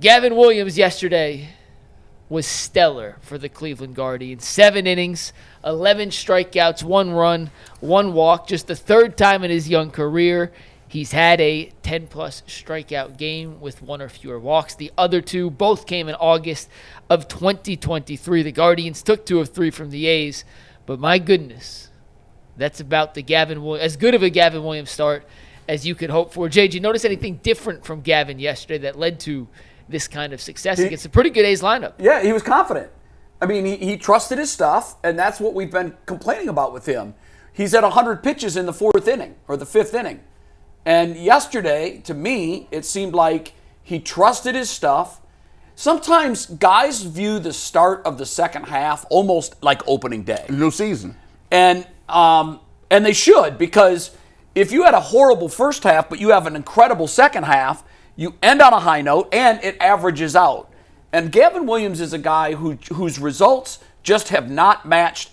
Gavin Williams yesterday was stellar for the Cleveland Guardians. 7 innings, 11 strikeouts, 1 run, 1 walk. Just the third time in his young career he's had a 10-plus strikeout game with 1 or fewer walks. The other 2 both came in August of 2023. The Guardians took 2 of 3 from the A's. But my goodness, that's about the as good of a Gavin Williams start as you could hope for. Jay, did you notice anything different from Gavin yesterday that led to this kind of success against a pretty good A's lineup? Yeah, he was confident. I mean, he trusted his stuff, and that's what we've been complaining about with him. He's at 100 pitches in the 4th inning or the 5th inning. And yesterday, to me, it seemed like he trusted his stuff. Sometimes guys view the start of the second half almost like opening day. New season. And they should, because if you had a horrible first half, but you have an incredible second half, you end on a high note, and it averages out. And Gavin Williams is a guy whose results just have not matched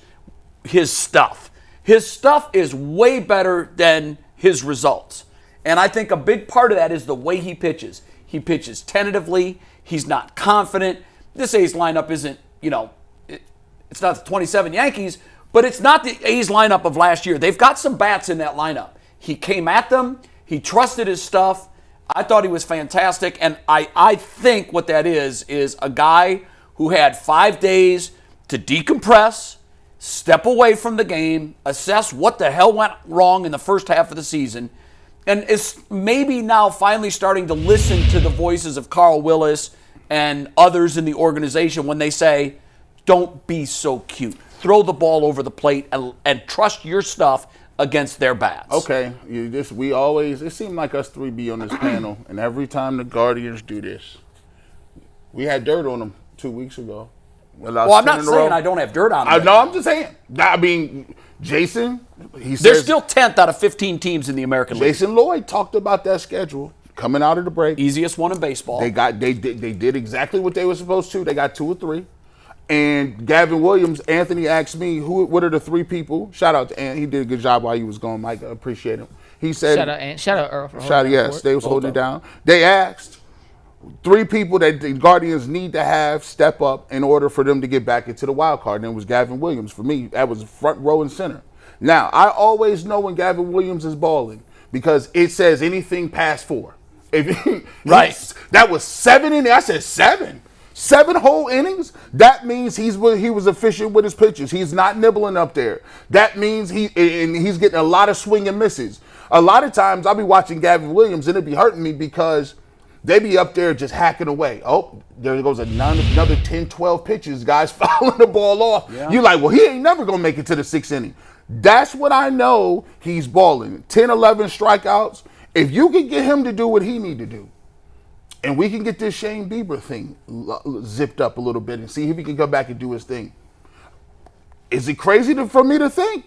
his stuff. His stuff is way better than his results. And I think a big part of that is the way he pitches. He pitches tentatively. He's not confident. This A's lineup isn't, it's not the 27 Yankees, but it's not the A's lineup of last year. They've got some bats in that lineup. He came at them. He trusted his stuff. I thought he was fantastic, and I think what that is a guy who had 5 days to decompress, step away from the game, assess what the hell went wrong in the first half of the season, and is maybe now finally starting to listen to the voices of Carl Willis and others in the organization when they say, don't be so cute. Throw the ball over the plate and trust your stuff against their bats. Okay, it seemed like us three be on this panel, and every time the Guardians do this, we had dirt on them 2 weeks ago. Well, I'm not saying I don't have dirt on them. No, I'm just saying. I mean, Jason, they're still 10th out of 15 teams in the American League. Jason Lloyd talked about that schedule coming out of the break. Easiest one in baseball. They did exactly what they were supposed to. They got 2 or 3. And Gavin Williams, Anthony asked me, what are the 3 people? Shout out to Ant. He did a good job while he was gone, Mike. I appreciate him. He said, shout out Ant. Shout out Earl for holding it down. Yes, they was holding it down. They asked 3 people that the Guardians need to have step up in order for them to get back into the wild card. And it was Gavin Williams. For me, that was front row and center. Now, I always know when Gavin Williams is balling because it says anything past 4. Right. That was 7 innings. I said 7. 7 whole innings? That means he was efficient with his pitches. He's not nibbling up there. That means he's getting a lot of swing and misses. A lot of times I'll be watching Gavin Williams and it'd be hurting me because they be up there just hacking away. Oh, there goes another 10, 12 pitches. Guys fouling the ball off. Yeah. You're like, well, he ain't never going to make it to the 6th inning. That's what I know he's balling. 10, 11 strikeouts. If you can get him to do what he need to do, and we can get this Shane Bieber thing zipped up a little bit and see if he can come back and do his thing. Is it crazy for me to think?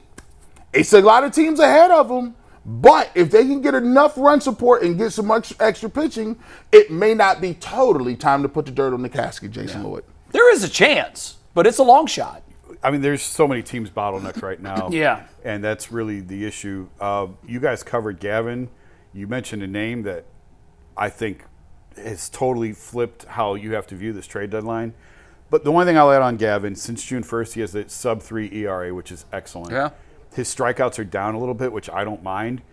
It's a lot of teams ahead of him, but if they can get enough run support and get some much extra pitching, it may not be totally time to put the dirt on the casket, Jason Lloyd. There is a chance, but it's a long shot. I mean, there's so many teams bottlenecked right now. Yeah. And that's really the issue. You guys covered Gavin. You mentioned a name that I think has totally flipped how you have to view this trade deadline. But the one thing I'll add on Gavin, since June 1st, he has a sub-3 ERA, which is excellent. Yeah. His strikeouts are down a little bit, which I don't mind.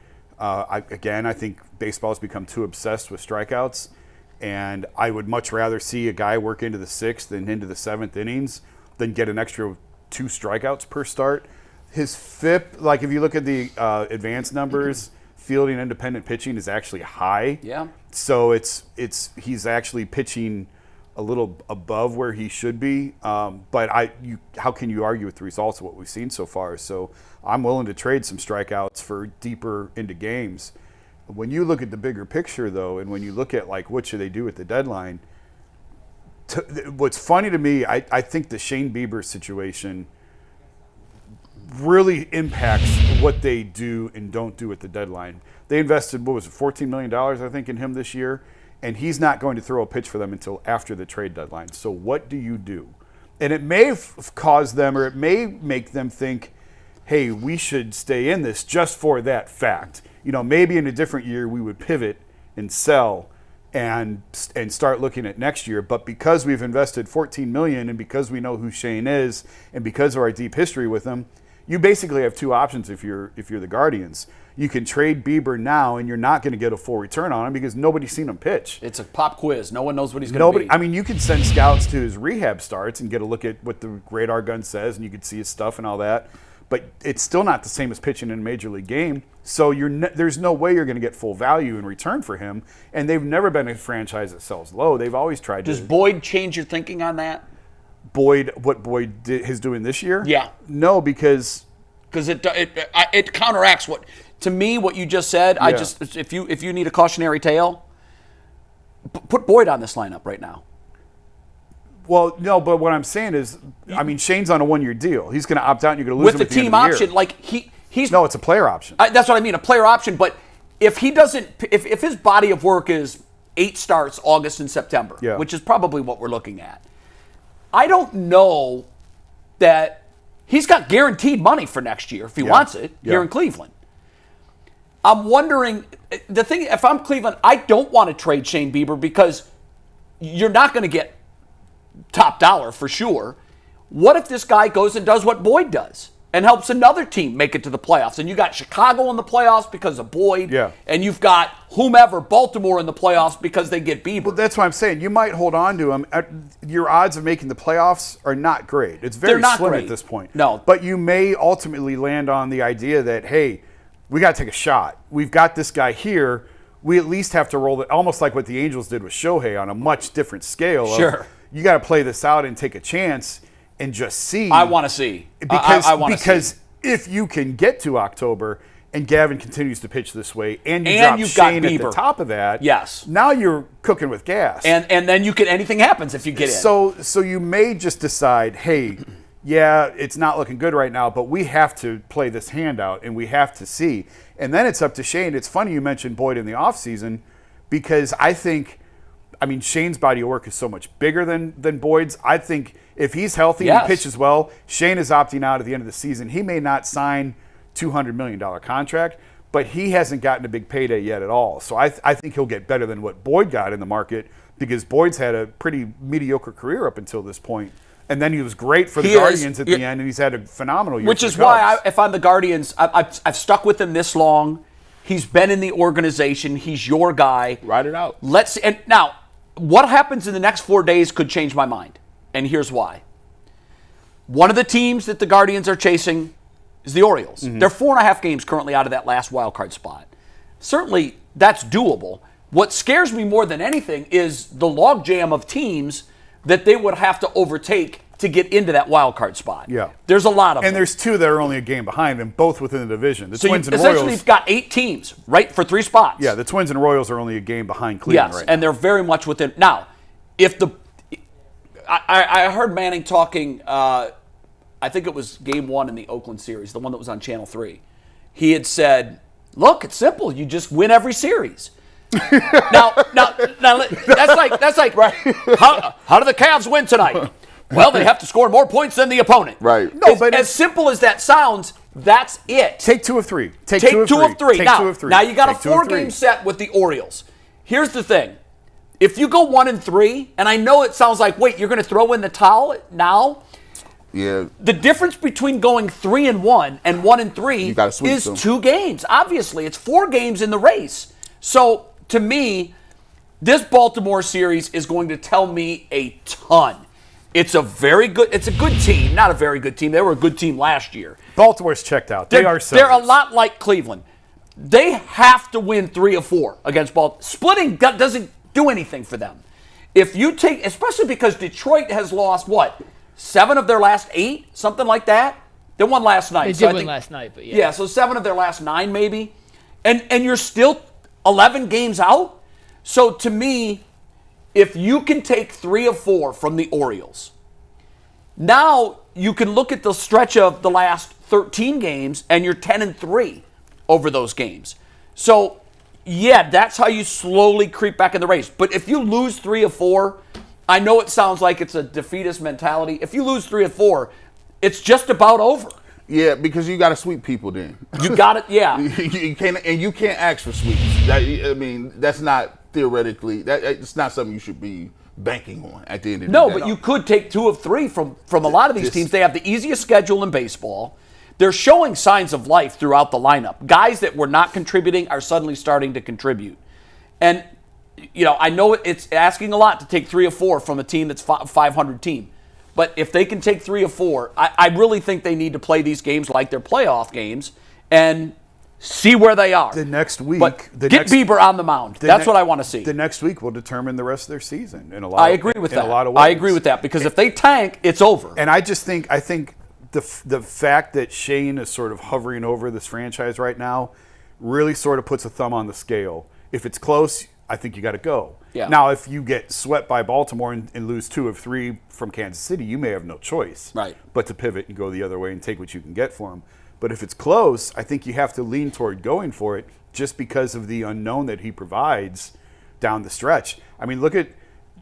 I think baseball has become too obsessed with strikeouts, and I would much rather see a guy work into the 6th and into the 7th innings than get an extra 2 strikeouts per start. His FIP, like if you look at the advanced numbers, fielding independent pitching is actually high. Yeah. So he's actually pitching a little above where he should be. But how can you argue with the results of what we've seen so far? So I'm willing to trade some strikeouts for deeper into games. When you look at the bigger picture, though, and when you look at like what should they do at the deadline, what's funny to me, I think the Shane Bieber situation really impacts what they do and don't do at the deadline. They invested, $14 million, I think, in him this year, and he's not going to throw a pitch for them until after the trade deadline. So what do you do? And it may cause them, or it may make them think, hey, we should stay in this just for that fact. Maybe in a different year we would pivot and sell and start looking at next year. But because we've invested $14 million, and because we know who Shane is, and because of our deep history with him, you basically have two options if you're the Guardians. You can trade Bieber now, and you're not going to get a full return on him because nobody's seen him pitch. It's a pop quiz. No one knows what he's going to be. I mean, you can send scouts to his rehab starts and get a look at what the radar gun says, and you can see his stuff and all that. But it's still not the same as pitching in a major league game. So there's no way you're going to get full value in return for him. And they've never been a franchise that sells low. They've always tried Does to. Boyd change your thinking on that? What Boyd is doing this year? Yeah. No, because it counteracts what, to me, what you just said. Yeah. If you need a cautionary tale, put Boyd on this lineup right now. Well, no, but what I'm saying is, I mean, Shane's on a 1-year deal. He's going to opt out, and you're going to lose with him the at team end of the option. year. Like he's No, it's a player option. that's what I mean, a player option. But if he doesn't, if his body of work is 8 starts August and September, Yeah. which is probably what we're looking at, I don't know that he's got guaranteed money for next year if he wants it here in Cleveland. I'm wondering, the thing, if I'm Cleveland, I don't want to trade Shane Bieber because you're not going to get top dollar for sure. What if this guy goes and does what Boyd does and helps another team make it to the playoffs? And you got Chicago in the playoffs because of Boyd, and you've got whomever, Baltimore in the playoffs because they get Bieber. Well, that's what I'm saying. You might hold on to him. Your odds of making the playoffs are not great. It's very They're not slim great. at this point. No. But you may ultimately land on the idea that, hey, we got to take a shot. We've got this guy here. We at least have to roll it, almost like what the Angels did with Shohei on a much different scale. Sure. You got to play this out and take a chance and just see. I want to see. Because if you can get to October and Gavin continues to pitch this way, and you've got Shane at Bieber the top of that, yes, now you're cooking with gas. And then you can, anything happens if you get in. So you may just decide, hey, yeah, it's not looking good right now, but we have to play this hand out and we have to see. And then it's up to Shane. It's funny you mentioned Boyd in the offseason because I mean, Shane's body of work is so much bigger than Boyd's. I think if he's healthy and he pitches well, Shane is opting out at the end of the season. He may not sign $200 million contract, but he hasn't gotten a big payday yet at all. So I think he'll get better than what Boyd got in the market because Boyd's had a pretty mediocre career up until this point. And then he was great for the Guardians at the end, and he's had a phenomenal year. Which is why, if I'm the Guardians, I've stuck with him this long. He's been in the organization. He's your guy. Ride it out. Let's see. And now, what happens in the next 4 days could change my mind. And here's why. One of the teams that the Guardians are chasing is the Orioles. Mm-hmm. They're 4.5 games currently out of that last wild card spot. Certainly, that's doable. What scares me more than anything is the logjam of teams that they would have to overtake to get into that wild card spot. Yeah. There's a lot of them. And there's 2 that are only a game behind them, both within the division. The so Twins and essentially Royals. you've got 8 teams, right, for 3 spots. Yeah, the Twins and Royals are only a game behind Cleveland right now. And they're very much within. Now, if I heard Manning talking, I think it was game 1 in the Oakland series, the one that was on Channel 3. He had said, look, it's simple. You just win every series. now, that's like Right. how do the Cavs win tonight? Well, they have to score more points than the opponent. Right. No, but as simple as that sounds, that's it. Take 2 of 3. Take 2 of 3. Take Now, 2 of 3. now you got Take a 2 of 4-game 3. set with the Orioles. Here's the thing. If you go 1-3, and I know it sounds like, wait, you're going to throw in the towel now? Yeah. The difference between going 3-1 and 1-3 is them. 2 games. Obviously, it's 4 games in the race. So, to me, this Baltimore series is going to tell me a ton. It's a good team, not a very good team. They were a good team last year. Baltimore's checked out. They're They're a sellers. lot like Cleveland. They have to win 3 of 4 against Baltimore. Splitting doesn't do anything for them. If you take, especially because Detroit has lost, 7 of their last 8? Something like that? They won last night. They did win last night, but yeah. Yeah, so 7 of their last 9 maybe. And you're still 11 games out? So to me, if you can take 3 of 4 from the Orioles, now you can look at the stretch of the last 13 games and you're 10-3 over those games. So, yeah, that's how you slowly creep back in the race. But if you lose 3 of 4, I know it sounds like it's a defeatist mentality. If you lose 3 of 4, it's just about over. Yeah, because you got to sweep people then. You got it, yeah. you can't ask for sweeps. That's not theoretically, it's not something you should be banking on at the end of the No, day. but you could take 2 of 3 from a lot of these teams. They have the easiest schedule in baseball. They're showing signs of life throughout the lineup. Guys that were not contributing are suddenly starting to contribute. And, I know it's asking a lot to take 3 of 4 from a team that's 500 team. But if they can take 3 of 4, I really think they need to play these games like they're playoff games and see where they are. The next week, But get Bieber on the mound. That's what I want to see. The next week will determine the rest of their season in a lot. I agree with that. In a lot of ways. I agree with that because if they tank, it's over. And I think the fact that Shane is sort of hovering over this franchise right now really sort of puts a thumb on the scale. If it's close, I think you got to go. Yeah. Now, if you get swept by Baltimore and lose 2 of 3 from Kansas City, you may have no choice. Right. But to pivot and go the other way and take what you can get for them. But if it's close, I think you have to lean toward going for it just because of the unknown that he provides down the stretch. I mean, look at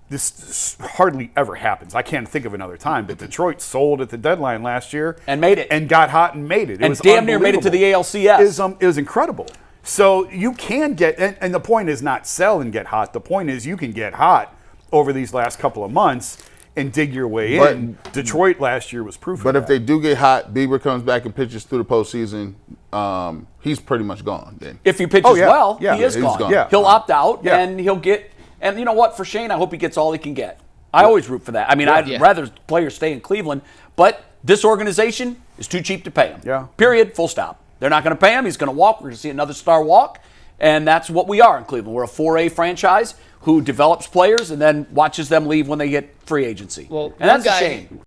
this. Hardly ever happens. I can't think of another time. But Detroit sold at the deadline last year and made it, and got hot and made it. It and was damn near made it to the ALCS. It was incredible. So you can get, and the point is not sell and get hot. The point is you can get hot over these last couple of months and dig your way in. Detroit last year was proof of that. But if they do get hot, Bieber comes back and pitches through the postseason, he's pretty much gone then. If he pitches well, he is he's gone. gone. Yeah. He'll opt out, and he'll get – and you know what? For Shane, I hope he gets all he can get. I always root for that. I mean, I'd rather players stay in Cleveland, but this organization is too cheap to pay him. Yeah. Period. Full stop. They're not going to pay him. He's going to walk. We're going to see another star walk, and that's what we are in Cleveland. We're a 4A franchise who develops players and then watches them leave when they get free agency. Well, and that's a shame.